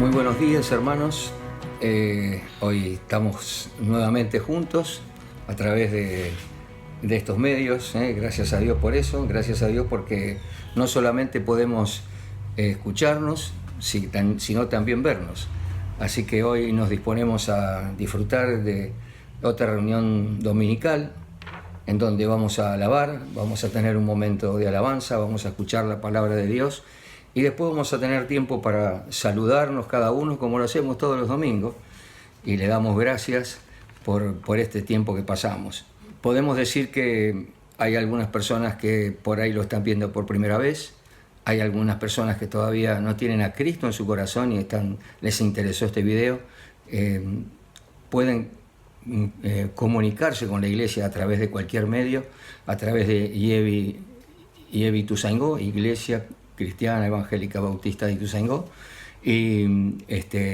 Muy buenos días, hermanos. Hoy estamos nuevamente juntos a través de estos medios. Gracias a Dios por eso, gracias a Dios porque no solamente podemos escucharnos, sino también vernos. Así que hoy nos disponemos a disfrutar de otra reunión dominical en donde vamos a alabar, vamos a tener un momento de alabanza, vamos a escuchar la palabra de Dios y después vamos a tener tiempo para saludarnos cada uno como lo hacemos todos los domingos y le damos gracias por este tiempo que pasamos. Podemos decir que hay algunas personas que por ahí lo están viendo por primera vez, hay algunas personas que todavía no tienen a Cristo en su corazón y les interesó este video. Pueden comunicarse con la iglesia a través de cualquier medio, a través de IEBI Ituzaingó, Iglesia Cristiana Evangélica Bautista de Ituzaingó, y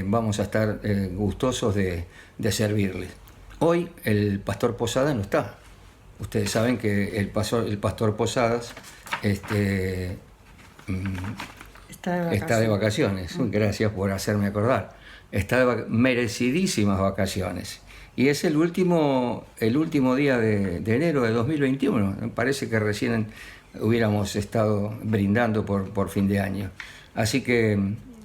vamos a estar gustosos de servirles. Hoy el pastor Posada no está. Ustedes saben que el pastor Posadas está de vacaciones. Gracias por hacerme acordar. Está de merecidísimas vacaciones. Y es el último día de enero de 2021. Me parece que recién hubiéramos estado brindando por fin de año. Así que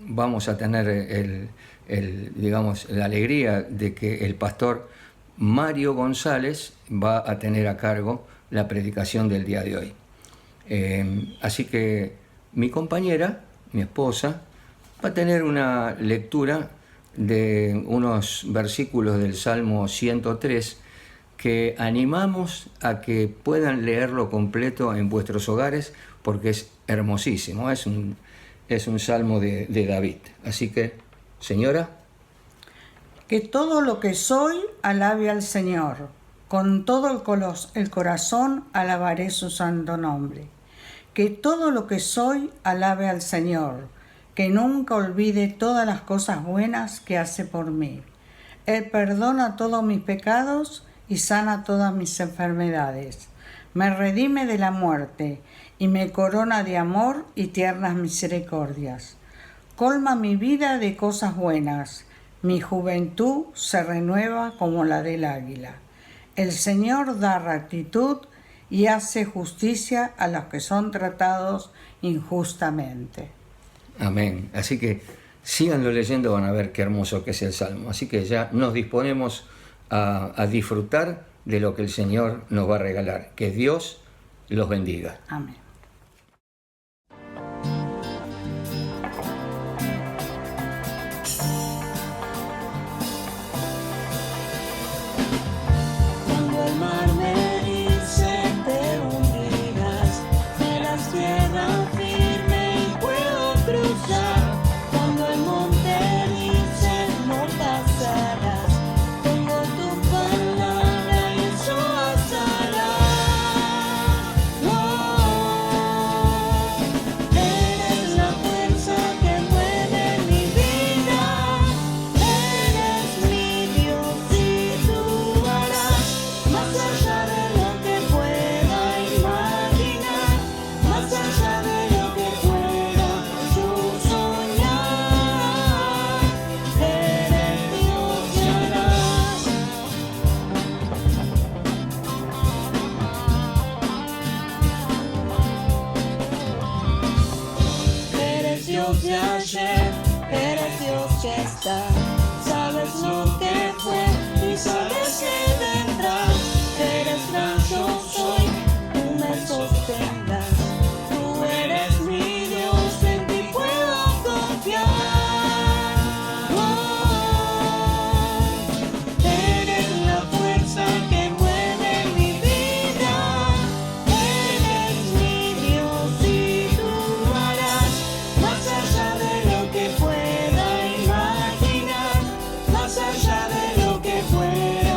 vamos a tener la alegría de que el pastor Mario González va a tener a cargo la predicación del día de hoy. Así que mi compañera, mi esposa, va a tener una lectura de unos versículos del Salmo 103 que animamos a que puedan leerlo completo en vuestros hogares porque es hermosísimo, es un salmo de David. Así que, señora. Que todo lo que soy alabe al Señor, con todo el corazón alabaré su santo nombre. Que todo lo que soy alabe al Señor, que nunca olvide todas las cosas buenas que hace por mí. Él perdona todos mis pecados y sana todas mis enfermedades. Me redime de la muerte y me corona de amor y tiernas misericordias. Colma mi vida de cosas buenas. Mi juventud se renueva como la del águila. El Señor da rectitud y hace justicia a los que son tratados injustamente. Amén. Así que síganlo leyendo, van a ver qué hermoso que es el Salmo. Así que ya nos disponemos a disfrutar de lo que el Señor nos va a regalar. Que Dios los bendiga. Amén. Sabes lo que fue y sabes que vendrá. Eres gran yo soy, tú me sostendrás. Tú eres mi Dios, en ti puedo confiar. Eres la fuerza que mueve mi vida. Eres mi Dios y tú harás más allá de lo que pueda imaginar. Más allá de lo que pueda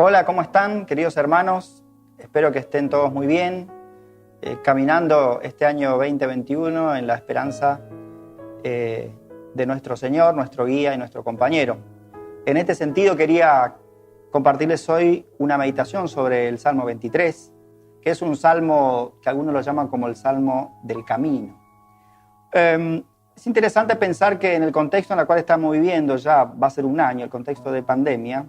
Hola, ¿cómo están, queridos hermanos? Espero que estén todos muy bien, caminando este año 2021 en la esperanza de nuestro Señor, nuestro guía y nuestro compañero. En este sentido, quería compartirles hoy una meditación sobre el Salmo 23, que es un salmo que algunos lo llaman como el Salmo del Camino. Es interesante pensar que en el contexto en el cual estamos viviendo, ya va a ser un año, el contexto de pandemia,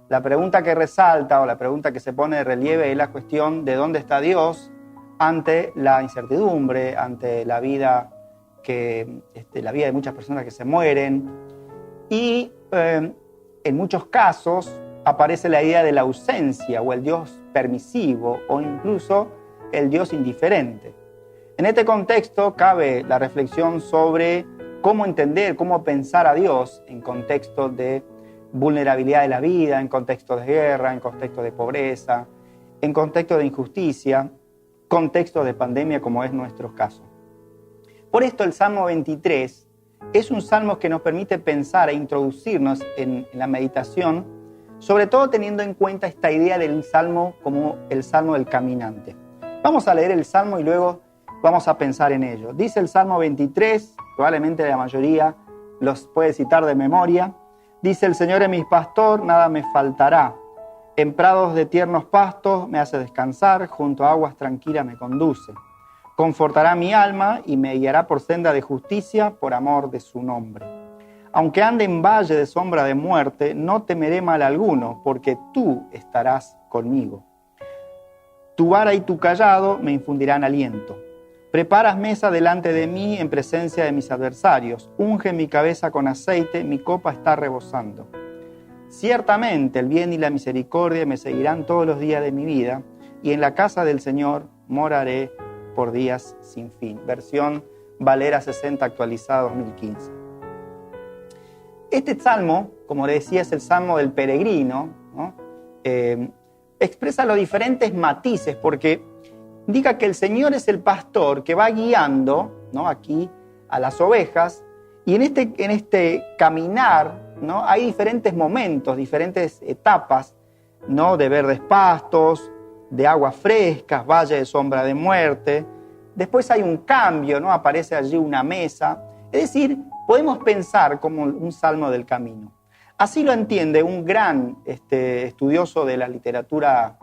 la pregunta que resalta o la pregunta que se pone de relieve es la cuestión de dónde está Dios ante la incertidumbre, ante la vida la vida de muchas personas que se mueren. Y en muchos casos aparece la idea de la ausencia o el Dios permisivo o incluso el Dios indiferente. En este contexto cabe la reflexión sobre cómo entender, cómo pensar a Dios en contexto de vulnerabilidad de la vida, en contexto de guerra, en contexto de pobreza, en contexto de injusticia, contexto de pandemia como es nuestro caso. Por esto el Salmo 23 es un salmo que nos permite pensar e introducirnos en la meditación, sobre todo teniendo en cuenta esta idea del salmo como el salmo del caminante. Vamos a leer el salmo y luego vamos a pensar en ello. Dice el Salmo 23, probablemente la mayoría los puede citar de memoria. Dice: el Señor es mi pastor, nada me faltará. En prados de tiernos pastos me hace descansar, junto a aguas tranquilas me conduce. Confortará mi alma y me guiará por senda de justicia por amor de su nombre. Aunque ande en valle de sombra de muerte, no temeré mal alguno, porque tú estarás conmigo. Tu vara y tu cayado me infundirán aliento. Preparas mesa delante de mí en presencia de mis adversarios. Unge mi cabeza con aceite, mi copa está rebosando. Ciertamente el bien y la misericordia me seguirán todos los días de mi vida, y en la casa del Señor moraré por días sin fin. Versión Valera 60 actualizada 2015. Este salmo, como le decía, es el salmo del peregrino, ¿no? Expresa los diferentes matices porque indica que el Señor es el pastor que va guiando, ¿no?, aquí a las ovejas, y en este caminar, ¿no?, hay diferentes momentos, diferentes etapas, ¿no?, de verdes pastos, de aguas frescas, valle de sombra de muerte. Después hay un cambio, ¿no?, aparece allí una mesa. Es decir, podemos pensar como un salmo del camino. Así lo entiende un gran estudioso de la literatura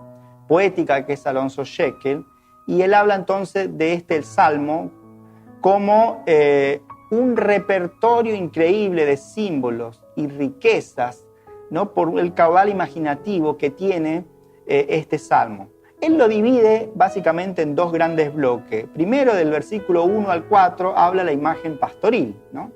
poética que es Alonso Shekel, y él habla entonces de el salmo como un repertorio increíble de símbolos y riquezas, ¿no?, por el caudal imaginativo que tiene este salmo. Él lo divide básicamente en dos grandes bloques. Primero, del versículo 1 al 4, habla la imagen pastoril, ¿no?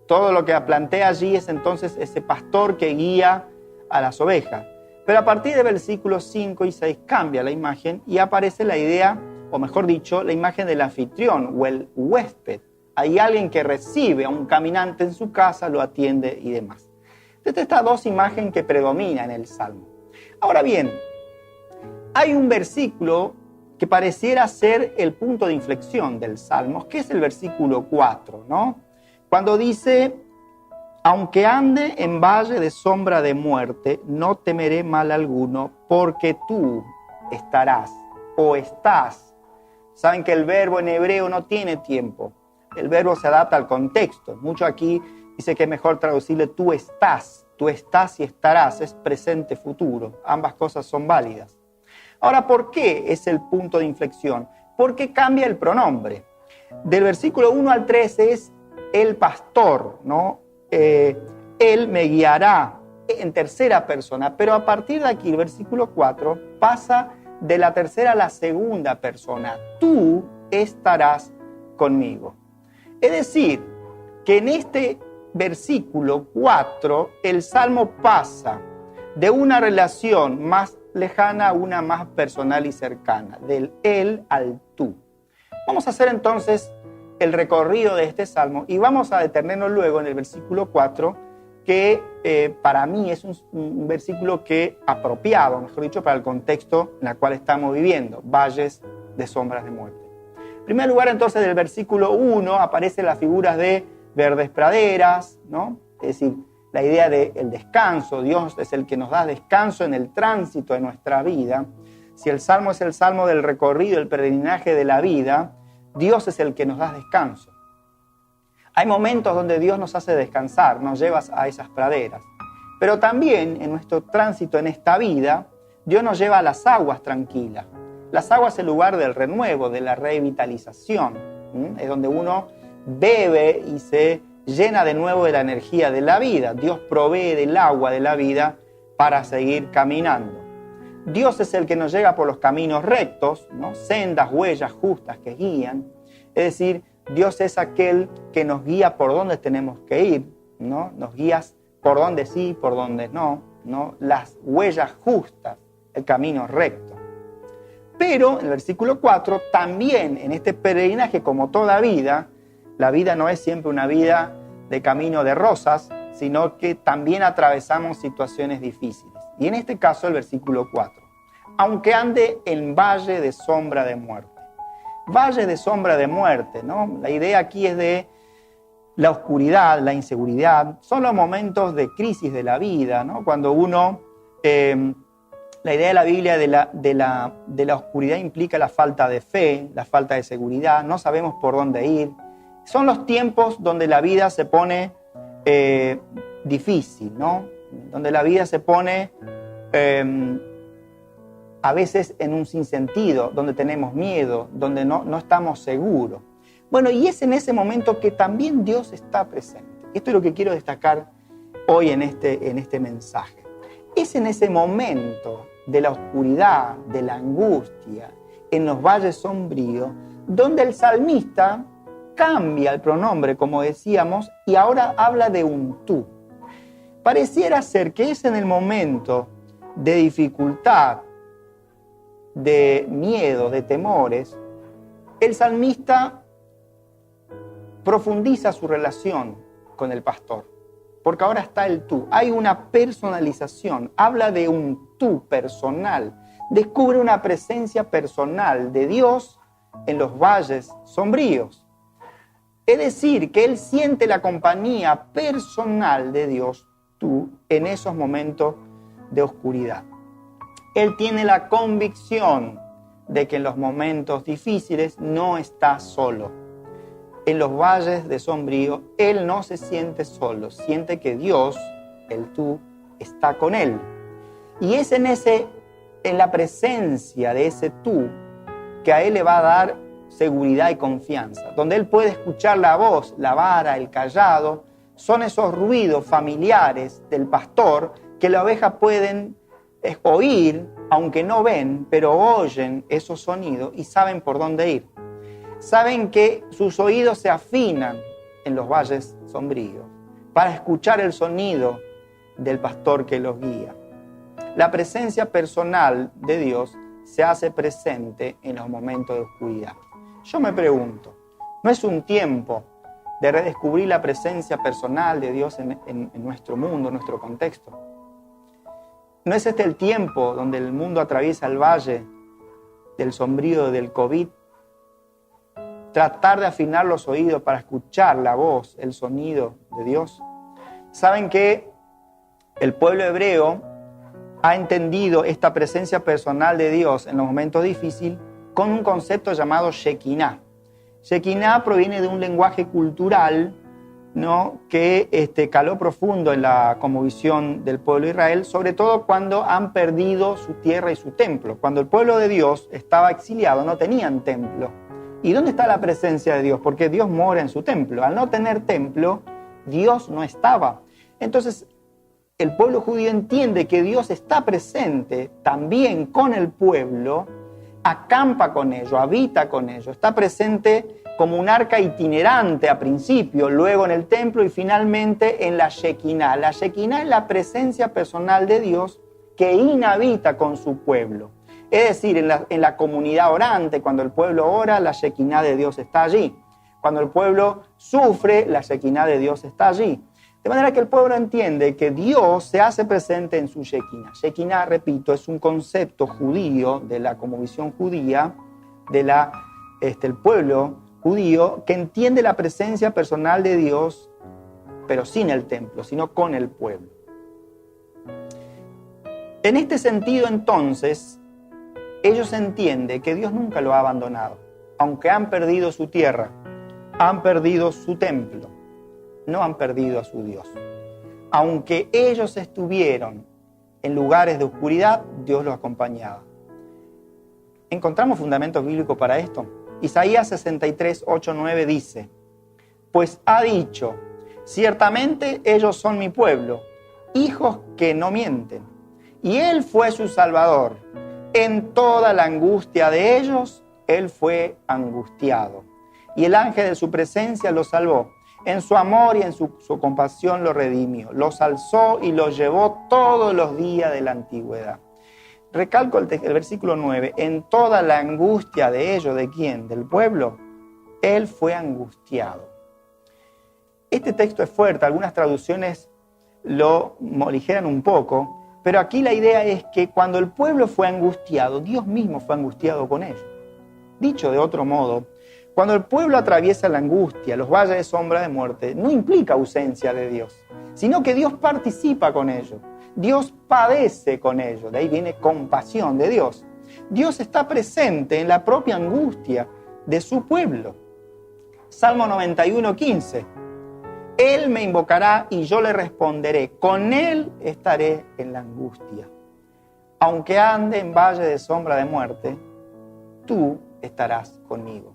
Todo lo que plantea allí es entonces ese pastor que guía a las ovejas. Pero a partir de versículos 5 y 6 cambia la imagen y aparece la idea, o mejor dicho, la imagen del anfitrión o el huésped. Hay alguien que recibe a un caminante en su casa, lo atiende y demás. Entonces, estas dos imágenes que predominan en el Salmo. Ahora bien, hay un versículo que pareciera ser el punto de inflexión del Salmo, que es el versículo 4, ¿no? Cuando dice: aunque ande en valle de sombra de muerte, no temeré mal alguno, porque tú estarás o estás. Saben que el verbo en hebreo no tiene tiempo. El verbo se adapta al contexto. Mucho aquí dice que es mejor traducirle tú estás y estarás. Es presente, futuro. Ambas cosas son válidas. Ahora, ¿por qué es el punto de inflexión? Porque cambia el pronombre. Del versículo 1 al 13 es el pastor, ¿no? Él me guiará en tercera persona, pero a partir de aquí, el versículo 4, pasa de la tercera a la segunda persona. Tú estarás conmigo. Es decir, que en este versículo 4, el Salmo pasa de una relación más lejana a una más personal y cercana, del él al tú. Vamos a hacer entonces el recorrido de este salmo y vamos a detenernos luego en el versículo 4, que para mí es un versículo apropiado, mejor dicho, para el contexto en el cual estamos viviendo, valles de sombras de muerte. En primer lugar, entonces, del versículo 1 aparecen las figuras de verdes praderas, ¿no? Es decir, la idea del descanso. Dios es el que nos da descanso en el tránsito de nuestra vida. Si el Salmo es el Salmo del recorrido, el peregrinaje de la vida, Dios es el que nos da descanso. Hay momentos donde Dios nos hace descansar, nos lleva a esas praderas. Pero también en nuestro tránsito en esta vida, Dios nos lleva a las aguas tranquilas. Las aguas es el lugar del renuevo, de la revitalización. Es donde uno bebe y se llena de nuevo de la energía de la vida. Dios provee del agua de la vida para seguir caminando. Dios es el que nos llega por los caminos rectos, ¿no? Sendas, huellas justas que guían. Es decir, Dios es aquel que nos guía por dónde tenemos que ir, ¿no? Nos guía por dónde sí, por dónde no, ¿no? Las huellas justas, el camino recto. Pero en el versículo 4, también en este peregrinaje, como toda vida, la vida no es siempre una vida de camino de rosas, sino que también atravesamos situaciones difíciles. Y en este caso el versículo 4. Aunque ande en valle de sombra de muerte. Valle de sombra de muerte, ¿no? La idea aquí es de la oscuridad, la inseguridad. Son los momentos de crisis de la vida, ¿no? Cuando uno... la idea de la Biblia de la oscuridad implica la falta de fe, la falta de seguridad, no sabemos por dónde ir. Son los tiempos donde la vida se pone difícil, ¿no? Donde la vida se pone a veces en un sinsentido, donde tenemos miedo, donde no estamos seguros. Bueno, y es en ese momento que también Dios está presente. Esto es lo que quiero destacar hoy en este mensaje. Es en ese momento de la oscuridad, de la angustia, en los valles sombríos, donde el salmista cambia el pronombre, como decíamos, y ahora habla de un tú. Pareciera ser que es en el momento de dificultad, de miedo, de temores, el salmista profundiza su relación con el pastor, porque ahora está el tú. Hay una personalización, habla de un tú personal, descubre una presencia personal de Dios en los valles sombríos. Es decir, que él siente la compañía personal de Dios, tú, en esos momentos de oscuridad. Él tiene la convicción de que en los momentos difíciles no está solo. En los valles de sombrío, él no se siente solo, siente que Dios, el tú, está con él. Y es en la presencia de ese tú que a él le va a dar seguridad y confianza, donde él puede escuchar la voz, la vara, el cayado. Son esos ruidos familiares del pastor que la oveja pueden oír, aunque no ven, pero oyen esos sonidos y saben por dónde ir. Saben que sus oídos se afinan en los valles sombríos para escuchar el sonido del pastor que los guía. La presencia personal de Dios se hace presente en los momentos de oscuridad. Yo me pregunto, ¿no es un tiempo de redescubrir la presencia personal de Dios en nuestro mundo, en nuestro contexto? ¿No es este el tiempo donde el mundo atraviesa el valle del sombrío del COVID? Tratar de afinar los oídos para escuchar la voz, el sonido de Dios. Saben que el pueblo hebreo ha entendido esta presencia personal de Dios en los momentos difíciles con un concepto llamado Shekinah. Shekinah proviene de un lenguaje cultural, ¿no?, que caló profundo en la cosmovisión del pueblo de Israel, sobre todo cuando han perdido su tierra y su templo. Cuando el pueblo de Dios estaba exiliado, no tenían templo. ¿Y dónde está la presencia de Dios? Porque Dios mora en su templo. Al no tener templo, Dios no estaba. Entonces, el pueblo judío entiende que Dios está presente también con el pueblo, acampa con ellos, habita con ellos, está presente como un arca itinerante a principio, luego en el templo y finalmente en la Shekinah. La Shekinah es la presencia personal de Dios que inhabita con su pueblo. Es decir, en la comunidad orante, cuando el pueblo ora, la Shekinah de Dios está allí. Cuando el pueblo sufre, la Shekinah de Dios está allí. De manera que el pueblo entiende que Dios se hace presente en su Shekinah. Shekinah, repito, es un concepto judío de la cosmovisión judía, el pueblo judío, que entiende la presencia personal de Dios pero sin el templo, sino con el pueblo. En este sentido, entonces, ellos entienden que Dios nunca lo ha abandonado. Aunque han perdido su tierra, han perdido su templo, no han perdido a su Dios. Aunque ellos estuvieron en lugares de oscuridad, Dios los acompañaba. ¿Encontramos fundamentos bíblicos para esto? Isaías 63, 8, 9 dice: pues ha dicho, ciertamente ellos son mi pueblo, hijos que no mienten, y Él fue su Salvador. En toda la angustia de ellos, Él fue angustiado, y el ángel de su presencia los salvó. En su amor y en su compasión los redimió, los alzó y los llevó todos los días de la antigüedad. Recalco el versículo 9, en toda la angustia de ellos, ¿de quién? Del pueblo, Él fue angustiado. Este texto es fuerte, algunas traducciones lo morigeran un poco, pero aquí la idea es que cuando el pueblo fue angustiado, Dios mismo fue angustiado con ellos. Dicho de otro modo, cuando el pueblo atraviesa la angustia, los valles de sombra de muerte, no implica ausencia de Dios, sino que Dios participa con ellos. Dios padece con ellos, de ahí viene compasión de Dios. Dios está presente en la propia angustia de su pueblo. Salmo 91, 15. Él me invocará y yo le responderé, con Él estaré en la angustia. Aunque ande en valle de sombra de muerte, tú estarás conmigo.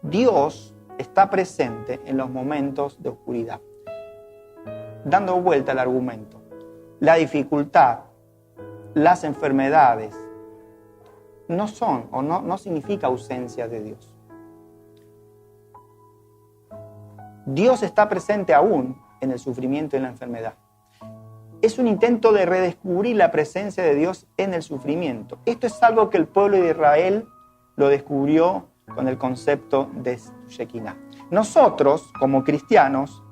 Dios está presente en los momentos de oscuridad. Dando vuelta al argumento, la dificultad, las enfermedades, no son o no significa ausencia de Dios. Dios está presente aún en el sufrimiento y en la enfermedad. Es un intento de redescubrir la presencia de Dios en el sufrimiento. Esto es algo que el pueblo de Israel lo descubrió con el concepto de Shekinah. Nosotros, como cristianos,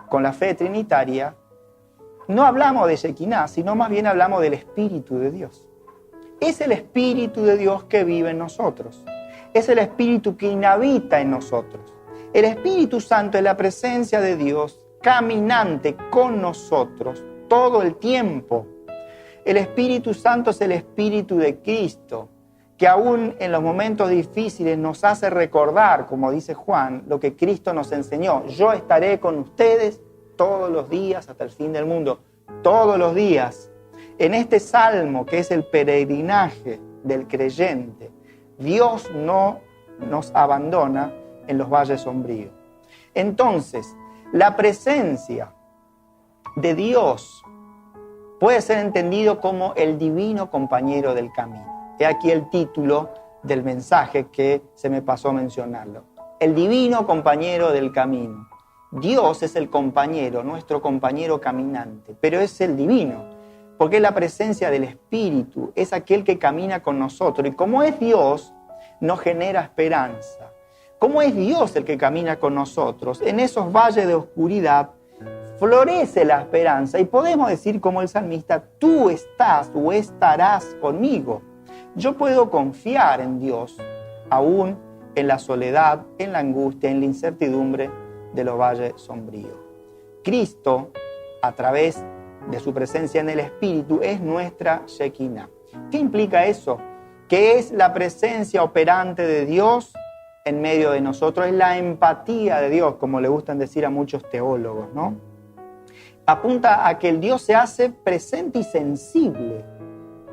con la fe trinitaria, no hablamos de Shekinah, sino más bien hablamos del Espíritu de Dios. Es el Espíritu de Dios que vive en nosotros. Es el Espíritu que inhabita en nosotros. El Espíritu Santo es la presencia de Dios caminante con nosotros todo el tiempo. El Espíritu Santo es el Espíritu de Cristo, que aún en los momentos difíciles nos hace recordar, como dice Juan, lo que Cristo nos enseñó. Yo estaré con ustedes todos los días hasta el fin del mundo. Todos los días. En este salmo, que es el peregrinaje del creyente, Dios no nos abandona en los valles sombríos. Entonces, la presencia de Dios puede ser entendido como el divino compañero del camino. He aquí el título del mensaje que se me pasó a mencionarlo. El divino compañero del camino. Dios es el compañero, nuestro compañero caminante, pero es el divino, porque es la presencia del Espíritu, es aquel que camina con nosotros. Y como es Dios, nos genera esperanza. Como es Dios el que camina con nosotros, en esos valles de oscuridad florece la esperanza y podemos decir como el salmista, tú estás o estarás conmigo. Yo puedo confiar en Dios, aún en la soledad, en la angustia, en la incertidumbre de los valles sombríos. Cristo, a través de su presencia en el Espíritu, es nuestra Shekinah. ¿Qué implica eso? Que es la presencia operante de Dios en medio de nosotros, es la empatía de Dios, como le gustan decir a muchos teólogos, ¿no? Apunta a que el Dios se hace presente y sensible.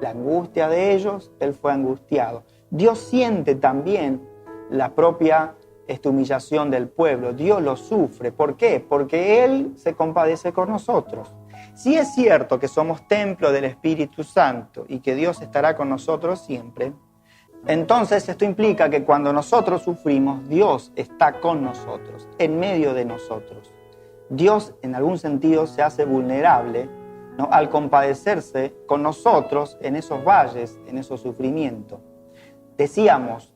La angustia de ellos, Él fue angustiado. Dios siente también la propia humillación del pueblo. Dios lo sufre. ¿Por qué? Porque Él se compadece con nosotros. Si es cierto que somos templo del Espíritu Santo y que Dios estará con nosotros siempre, entonces esto implica que cuando nosotros sufrimos, Dios está con nosotros, en medio de nosotros. Dios en algún sentido se hace vulnerable, ¿no?, al compadecerse con nosotros en esos valles, en esos sufrimientos. Decíamos,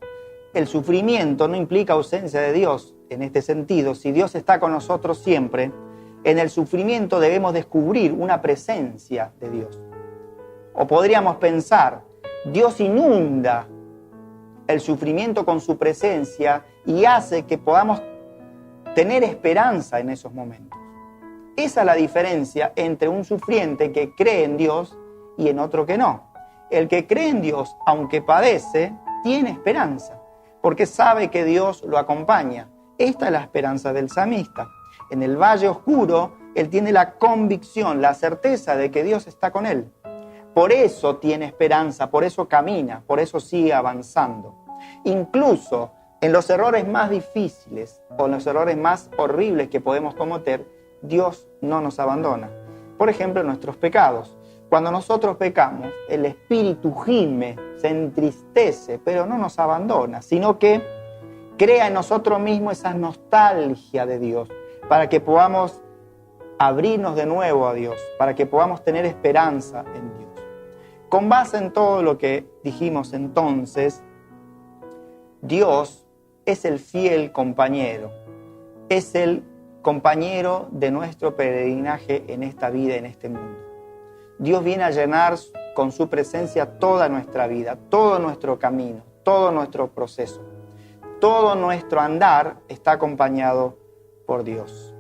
el sufrimiento no implica ausencia de Dios en este sentido. Si Dios está con nosotros siempre, en el sufrimiento debemos descubrir una presencia de Dios. O podríamos pensar, Dios inunda el sufrimiento con su presencia y hace que podamos tener esperanza en esos momentos. Esa es la diferencia entre un sufriente que cree en Dios y en otro que no. El que cree en Dios, aunque padece, tiene esperanza, porque sabe que Dios lo acompaña. Esta es la esperanza del salmista. En el valle oscuro, él tiene la convicción, la certeza de que Dios está con él. Por eso tiene esperanza, por eso camina, por eso sigue avanzando. Incluso en los errores más difíciles o en los errores más horribles que podemos cometer, Dios no nos abandona. Por ejemplo, en nuestros pecados. Cuando nosotros pecamos, el espíritu gime, se entristece, pero no nos abandona, sino que crea en nosotros mismos esa nostalgia de Dios, para que podamos abrirnos de nuevo a Dios, para que podamos tener esperanza en Dios. Con base en todo lo que dijimos entonces, Dios es el fiel compañero, es el compañero de nuestro peregrinaje en esta vida, en este mundo. Dios viene a llenar con su presencia toda nuestra vida, todo nuestro camino, todo nuestro proceso. Todo nuestro andar está acompañado por Dios.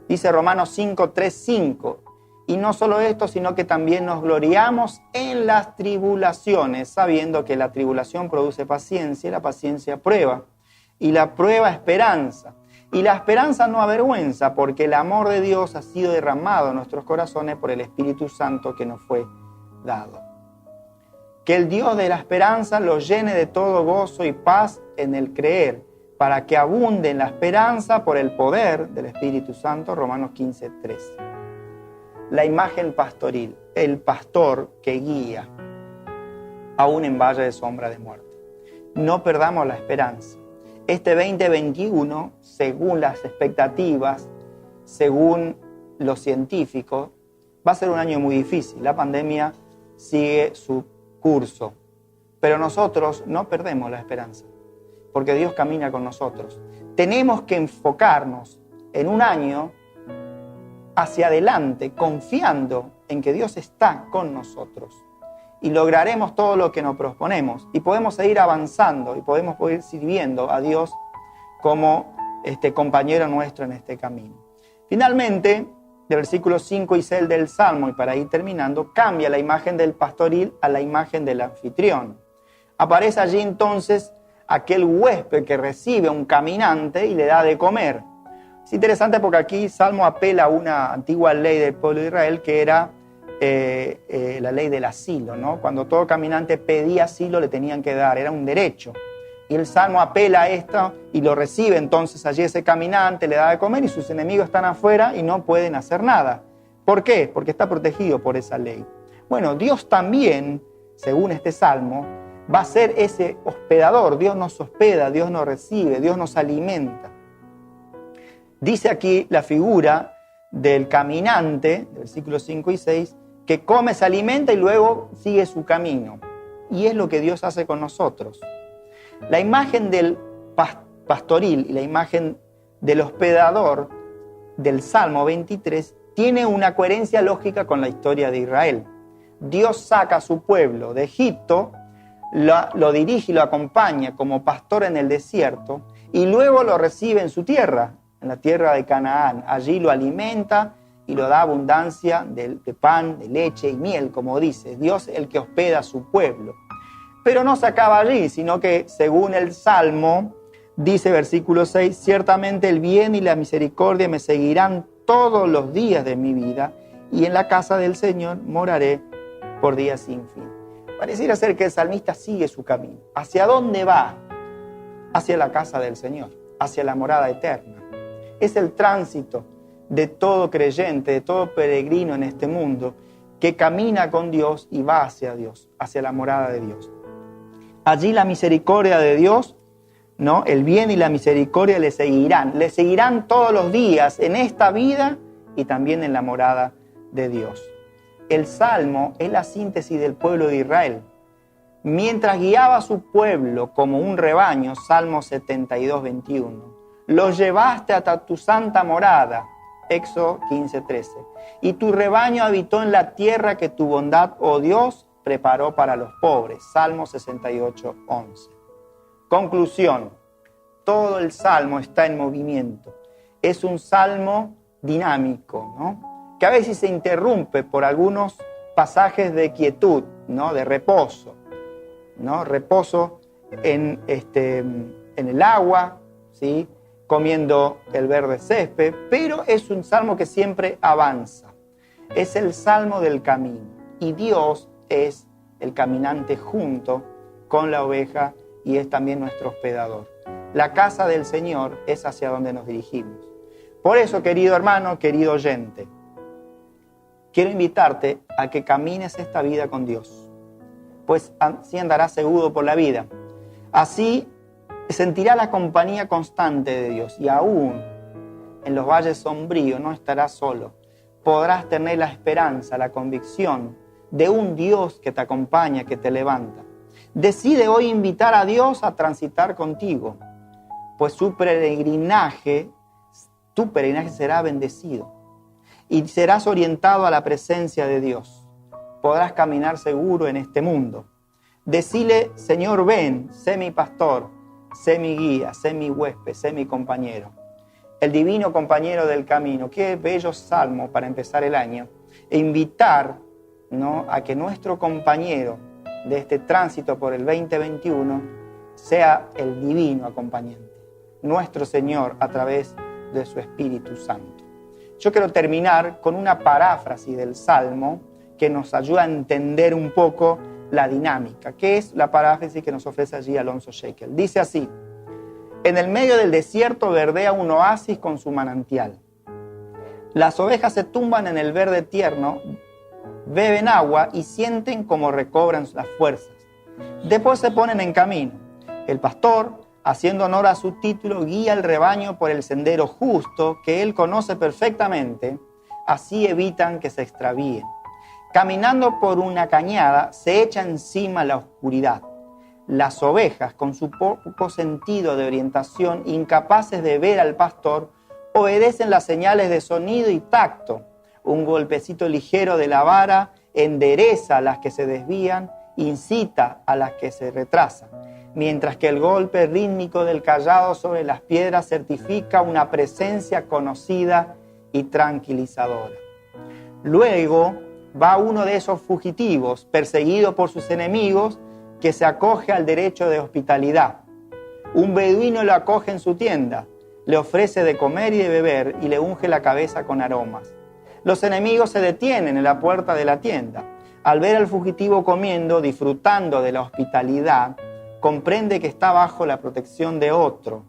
Dice Romanos 5, 3, 5. Y no solo esto, sino que también nos gloriamos en las tribulaciones, sabiendo que la tribulación produce paciencia, y la paciencia prueba, y la prueba esperanza. Y la esperanza no avergüenza, porque el amor de Dios ha sido derramado en nuestros corazones por el Espíritu Santo que nos fue dado. Que el Dios de la esperanza los llene de todo gozo y paz en el creer, para que abunde en la esperanza por el poder del Espíritu Santo. Romanos 15, 13. La imagen pastoril, el pastor que guía, aún en valle de sombra de muerte. No perdamos la esperanza. Este 2021, según las expectativas, según los científicos, va a ser un año muy difícil. La pandemia sigue su curso, pero nosotros no perdemos la esperanza, porque Dios camina con nosotros. Tenemos que enfocarnos en un año hacia adelante, confiando en que Dios está con nosotros. Y lograremos todo lo que nos proponemos. Y podemos seguir avanzando y podemos ir sirviendo a Dios como compañero nuestro en este camino. Finalmente, del versículo 5 y 6 del Salmo, y para ir terminando, cambia la imagen del pastoril a la imagen del anfitrión. Aparece allí entonces aquel huésped que recibe a un caminante y le da de comer. Es interesante porque aquí Salmo apela a una antigua ley del pueblo de Israel que era la ley del asilo, ¿no? Cuando todo caminante pedía asilo le tenían que dar, era un derecho. Y el Salmo apela a esto y lo recibe entonces allí ese caminante, le da de comer y sus enemigos están afuera y no pueden hacer nada. ¿Por qué? Porque está protegido por esa ley. Bueno, Dios también, según este Salmo, va a ser ese hospedador. Dios nos hospeda, Dios nos recibe, Dios nos alimenta. Dice aquí la figura del caminante, versículos 5 y 6, que come, se alimenta y luego sigue su camino. Y es lo que Dios hace con nosotros. La imagen del pastoril y la imagen del hospedador del Salmo 23 tiene una coherencia lógica con la historia de Israel. Dios saca a su pueblo de Egipto, lo dirige y lo acompaña como pastor en el desierto y luego lo recibe en su tierra, en la tierra de Canaán. Allí lo alimenta y lo da abundancia de pan, de leche y miel, como dice. Dios es el que hospeda a su pueblo. Pero no se acaba allí, sino que según el Salmo, dice versículo 6, ciertamente el bien y la misericordia me seguirán todos los días de mi vida y en la casa del Señor moraré por días sin fin. Pareciera ser que el salmista sigue su camino. ¿Hacia dónde va? Hacia la casa del Señor, hacia la morada eterna. Es el tránsito de todo creyente, de todo peregrino en este mundo que camina con Dios y va hacia Dios, hacia la morada de Dios. Allí la misericordia de Dios, ¿no? El bien y la misericordia le seguirán todos los días en esta vida y también en la morada de Dios. El Salmo es la síntesis del pueblo de Israel. Mientras guiaba a su pueblo como un rebaño, Salmo 72, 21, los llevaste hasta tu santa morada, Éxodo 15, 13, y tu rebaño habitó en la tierra que tu bondad, oh Dios, preparó para los pobres, Salmo 68, 11. Conclusión, todo el Salmo está en movimiento. Es un salmo dinámico, ¿no? Que a veces se interrumpe por algunos pasajes de quietud, ¿no? De reposo, ¿no? Reposo en el agua, ¿sí? Comiendo el verde césped, pero es un salmo que siempre avanza. Es el salmo del camino. Y Dios es el caminante junto con la oveja y es también nuestro hospedador. La casa del Señor es hacia donde nos dirigimos. Por eso, querido hermano, querido oyente, quiero invitarte a que camines esta vida con Dios, pues así andarás seguro por la vida. Así sentirá la compañía constante de Dios y aún en los valles sombríos no estarás solo. Podrás tener la esperanza, la convicción de un Dios que te acompaña, que te levanta. Decide hoy invitar a Dios a transitar contigo, pues tu peregrinaje será bendecido y serás orientado a la presencia de Dios. Podrás caminar seguro en este mundo. Decile: Señor, ven, sé mi pastor, sé mi guía, sé mi huésped, sé mi compañero. El divino compañero del camino. Qué bello salmo para empezar el año. E invitar, ¿no?, a que nuestro compañero de este tránsito por el 2021 sea el divino acompañante, nuestro Señor a través de su Espíritu Santo. Yo quiero terminar con una paráfrasis del Salmo que nos ayuda a entender un poco la dinámica, que es la paráfrasis que nos ofrece allí Alonso Shekel. Dice así: en el medio del desierto verdea un oasis con su manantial. Las ovejas se tumban en el verde tierno, beben agua y sienten como recobran las fuerzas. Después se ponen en camino. El pastor, haciendo honor a su título, guía el rebaño por el sendero justo que él conoce perfectamente. Así evitan que se extravíen. Caminando por una cañada, se echa encima la oscuridad. Las ovejas, con su poco sentido de orientación, incapaces de ver al pastor, obedecen las señales de sonido y tacto. Un golpecito ligero de la vara endereza a las que se desvían, incita a las que se retrasan, mientras que el golpe rítmico del cayado sobre las piedras certifica una presencia conocida y tranquilizadora. Luego va uno de esos fugitivos, perseguido por sus enemigos, que se acoge al derecho de hospitalidad. Un beduino lo acoge en su tienda, le ofrece de comer y de beber y le unge la cabeza con aromas. Los enemigos se detienen en la puerta de la tienda. Al ver al fugitivo comiendo, disfrutando de la hospitalidad, comprende que está bajo la protección de otro.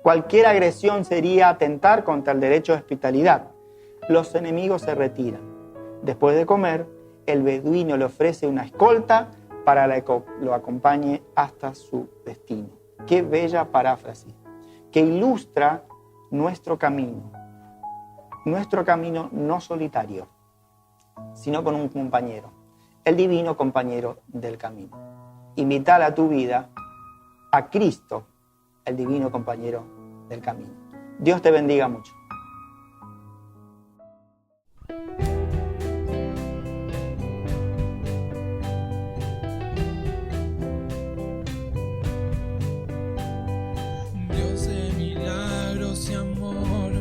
Cualquier agresión sería atentar contra el derecho de hospitalidad. Los enemigos se retiran. Después de comer, el beduino le ofrece una escolta para que lo acompañe hasta su destino. Qué bella paráfrasis, que ilustra nuestro camino no solitario, sino con un compañero, el divino compañero del camino. Invitar a tu vida a Cristo, el divino compañero del camino. Dios te bendiga mucho. Dios de milagros y amor,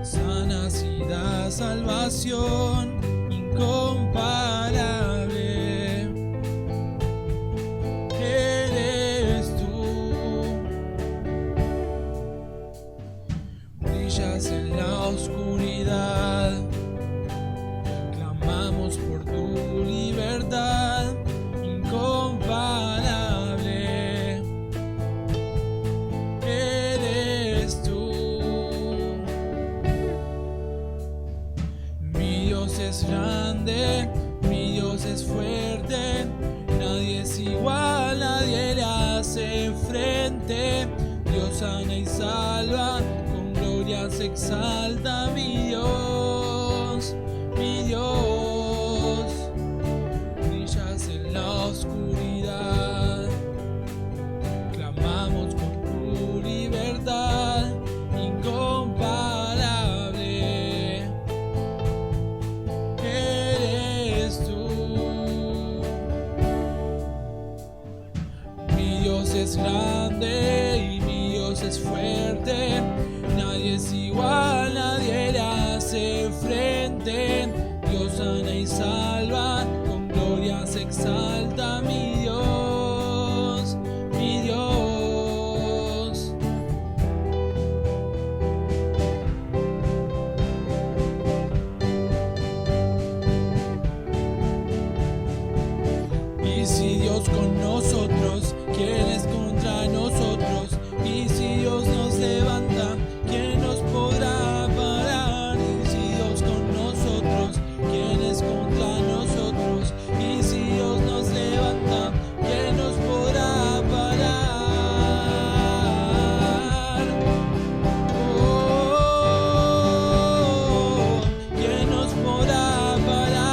sanas y da salvación incomparable. Eres tú, brillas en la oscuridad, clamamos por tu libertad incomparable. Eres tú, mi Dios es grande, mi Dios es fuerte, nadie es igual, nadie le hace frente. Dios sana y salva, con gloria se exalta mi Dios, mi Dios. Brillas en la oscuridad, clamamos por tu libertad incomparable. Eres tú, mi Dios es grande y mi Dios es fuerte, nadie es igual, sana y salva, con gloria se exalta mi Dios, mi Dios. Y si Dios con nosotros, ¿quién es contra nosotros? Y si Dios nos levanta, ¿quién nos podrá parar? Y si Dios con nosotros, ¿quién es contra nosotros? Y si Dios nos levanta, ¿quién nos podrá parar? Oh, ¿quién nos podrá parar?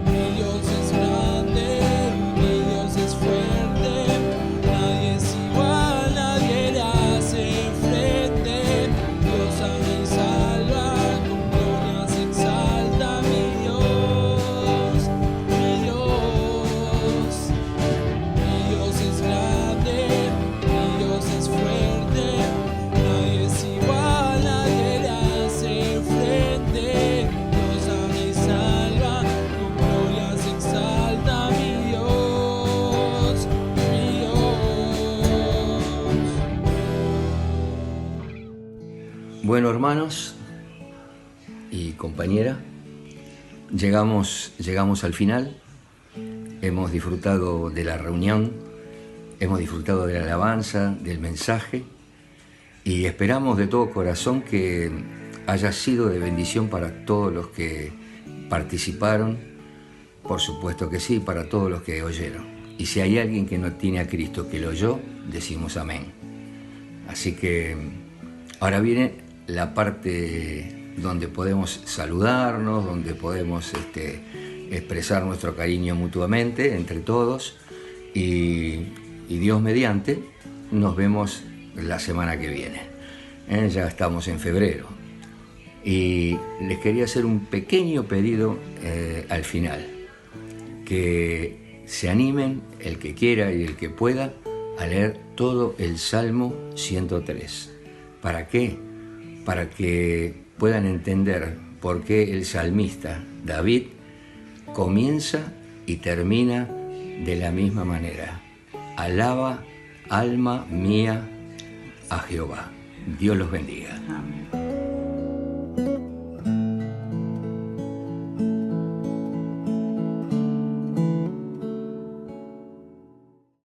Mi Dios es grande, mi Dios es fuerte, nadie es igual, nadie le hace frente. Dios sana y salva, con gloria se exalta mi Dios, mi Dios. Mi Dios es grande, mi Dios es fuerte, nadie es igual, nadie le hace frente. Dios sana y salva, con gloria se exalta mi Dios, mi Dios. Bueno, hermanos y compañera, llegamos al final. Hemos disfrutado de la reunión, hemos disfrutado de la alabanza, del mensaje, y esperamos de todo corazón que haya sido de bendición para todos los que participaron, por supuesto que sí, para todos los que oyeron. Y si hay alguien que no tiene a Cristo que lo oyó, decimos amén. Así que ahora viene la parte donde podemos saludarnos, donde podemos expresar nuestro cariño mutuamente entre todos, y Dios mediante nos vemos la semana que viene. Ya estamos en febrero y les quería hacer un pequeño pedido al final, que se animen el que quiera y el que pueda a leer todo el Salmo 103. ¿Para qué? Para que puedan entender por qué el salmista David comienza y termina de la misma manera. Alaba, alma mía, a Jehová. Dios los bendiga. Amén.